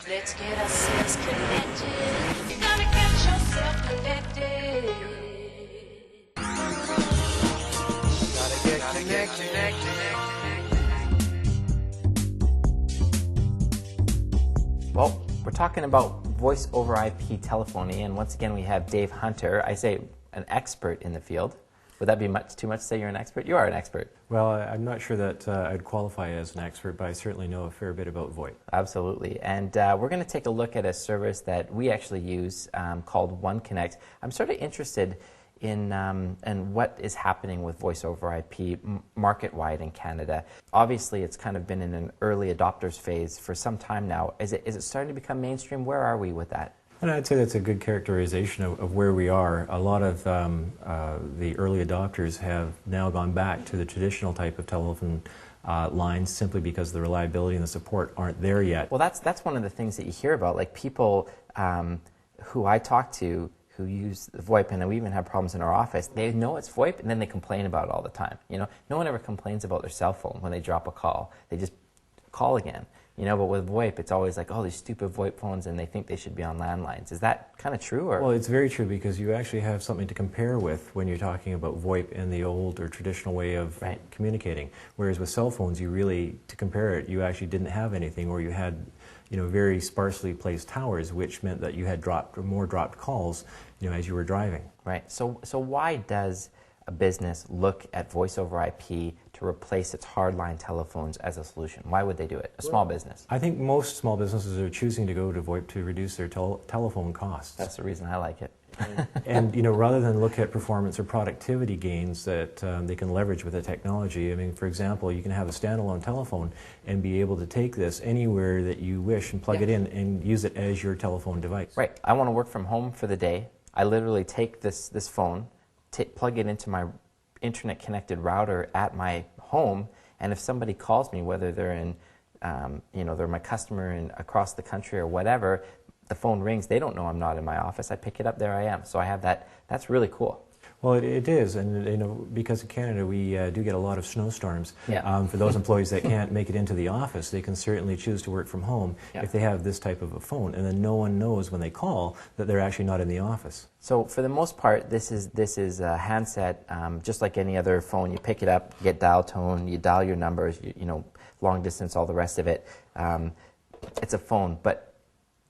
Let's get ourselves connected. You gotta get yourself connected. Gotta get connected. Well, we're talking about voice over IP telephony, and once again we have Dave Hunter. I say an expert in the field. Would that be too much to say you're an expert? You are an expert. Well, I'm not sure that I'd qualify as an expert, but I certainly know a fair bit about VoIP. Absolutely. And we're going to take a look at a service that we actually use called OneConnect. I'm sort of interested in what is happening with voice over IP market-wide in Canada. Obviously, it's kind of been in an early adopters phase for some time now. Is it starting to become mainstream? Where are we with that? And I'd say that's a good characterization of where we are. A lot of the early adopters have now gone back to the traditional type of telephone lines simply because the reliability and the support aren't there yet. Well, that's one of the things that you hear about, like people who I talk to who use the VoIP, and we even have problems in our office. They know it's VoIP, and then they complain about it all the time. You know, no one ever complains about their cell phone when they drop a call. They just call again. You know, but with VoIP, it's always like, oh, these stupid VoIP phones, and they think they should be on landlines. Is that kind of true? Or? Well, it's very true because you actually have something to compare with when you're talking about VoIP in the old or traditional way of communicating. Whereas with cell phones, you really, to compare it, you actually didn't have anything, or you had, you know, very sparsely placed towers, which meant that you had more dropped calls, you know, as you were driving. Right. So why does a business look at voice over IP to replace its hardline telephones as a solution? Why would they do it? A small business. I think most small businesses are choosing to go to VoIP to reduce their telephone costs. That's the reason I like it. And you know, rather than look at performance or productivity gains that they can leverage with the technology. I mean, for example, you can have a standalone telephone and be able to take this anywhere that you wish and plug it in and use it as your telephone device. Right. I want to work from home for the day. I literally take this phone, plug it into my internet-connected router at my home, and if somebody calls me, whether they're in, you know, they're my customer across the country or whatever, the phone rings. They don't know I'm not in my office. I pick it up. There I am. So I have that. That's really cool. Well, it is, and you know, because of Canada, we do get a lot of snowstorms. Yeah. For those employees that can't make it into the office, they can certainly choose to work from home if they have this type of a phone, and then no one knows when they call that they're actually not in the office. So for the most part, this is a handset, just like any other phone. You pick it up, you get dial tone, you dial your numbers, you know, long distance, all the rest of it. It's a phone, but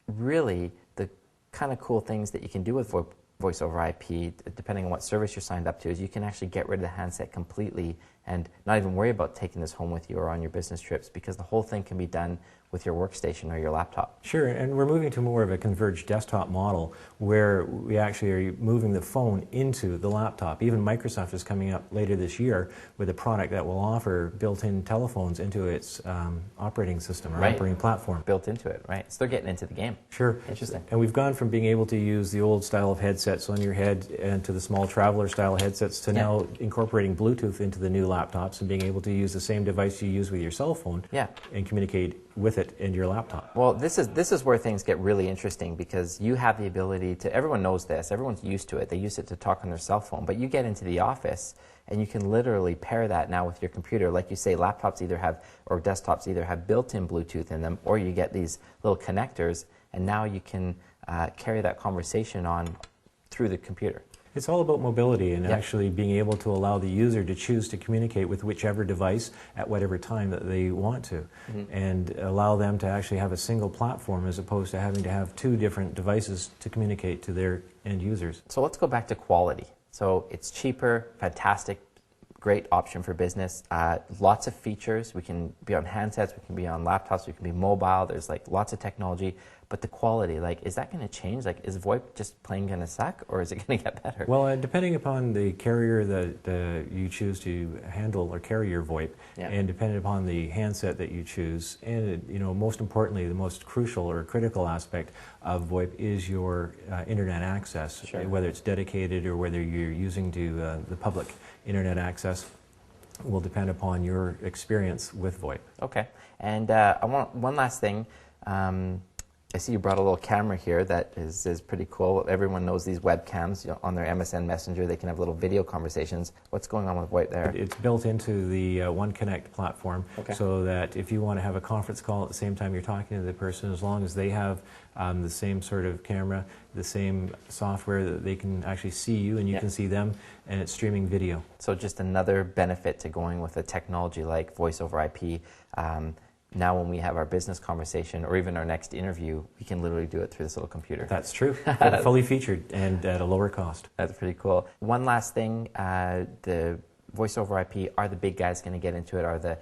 really the kind of cool things that you can do with voice over IP, depending on what service you're signed up to, is you can actually get rid of the handset completely and not even worry about taking this home with you or on your business trips, because the whole thing can be done with your workstation or your laptop. Sure, and we're moving to more of a converged desktop model where we actually are moving the phone into the laptop. Even Microsoft is coming up later this year with a product that will offer built-in telephones into its operating system or operating platform. Built into it, right? So they're getting into the game. Sure. Interesting. And we've gone from being able to use the old style of headsets on your head and to the small traveler style headsets to now incorporating Bluetooth into the new laptops and being able to use the same device you use with your cell phone and communicate with it in your laptop. Well, this is where things get really interesting, because you have the ability to, everyone knows this, everyone's used to it, they use it to talk on their cell phone, but you get into the office and you can literally pair that now with your computer. Like you say, laptops either have, or desktops either have built-in Bluetooth in them, or you get these little connectors, and now you can carry that conversation on through the computer. It's all about mobility and actually being able to allow the user to choose to communicate with whichever device at whatever time that they want to, and allow them to actually have a single platform as opposed to having to have two different devices to communicate to their end users. So let's go back to quality. So it's cheaper, fantastic, great option for business. Lots of features. We can be on handsets, we can be on laptops, we can be mobile. There's like lots of technology. But the quality, like, is that going to change? Like, is VoIP just plain going to suck, or is it going to get better? Well, depending upon the carrier that you choose to handle or carry your VoIP, and depending upon the handset that you choose, and you know, most importantly, the most crucial or critical aspect of VoIP is your internet access, whether it's dedicated or whether you're using the public internet access. Will depend upon your experience with VoIP. Okay, and I want one last thing. I see you brought a little camera here that is pretty cool. Everyone knows these webcams. You know, on their MSN Messenger, they can have little video conversations. What's going on with VoIP there? It's built into the OneConnect platform, so that if you want to have a conference call at the same time you're talking to the person, as long as they have the same sort of camera, the same software, that they can actually see you and you can see them, and it's streaming video. So just another benefit to going with a technology like voice over IP. Now when we have our business conversation or even our next interview, we can literally do it through this little computer. That's true. Fully featured and at a lower cost. That's pretty cool. One last thing, the voice over IP, are the big guys going to get into it? Are the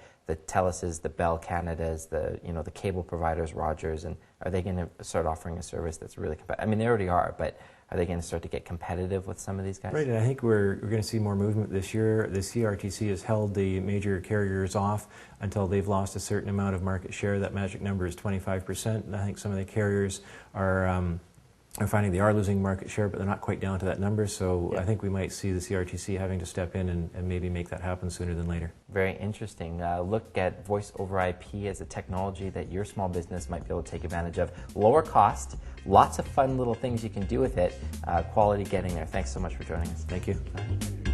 Teluses, the Bell Canadas, the cable providers, Rogers, and are they going to start offering a service that's really competitive? I mean, they already are, but are they going to start to get competitive with some of these guys? Right, and I think we're going to see more movement this year. The CRTC has held the major carriers off until they've lost a certain amount of market share. That magic number is 25%, and I think some of the carriers are finding they are losing market share, but they're not quite down to that number, so I think we might see the CRTC having to step in and maybe make that happen sooner than later. Very interesting. Look at voice over IP as a technology that your small business might be able to take advantage of. Lower cost, lots of fun little things you can do with it, quality getting there. Thanks so much for joining us. Thank you. Bye.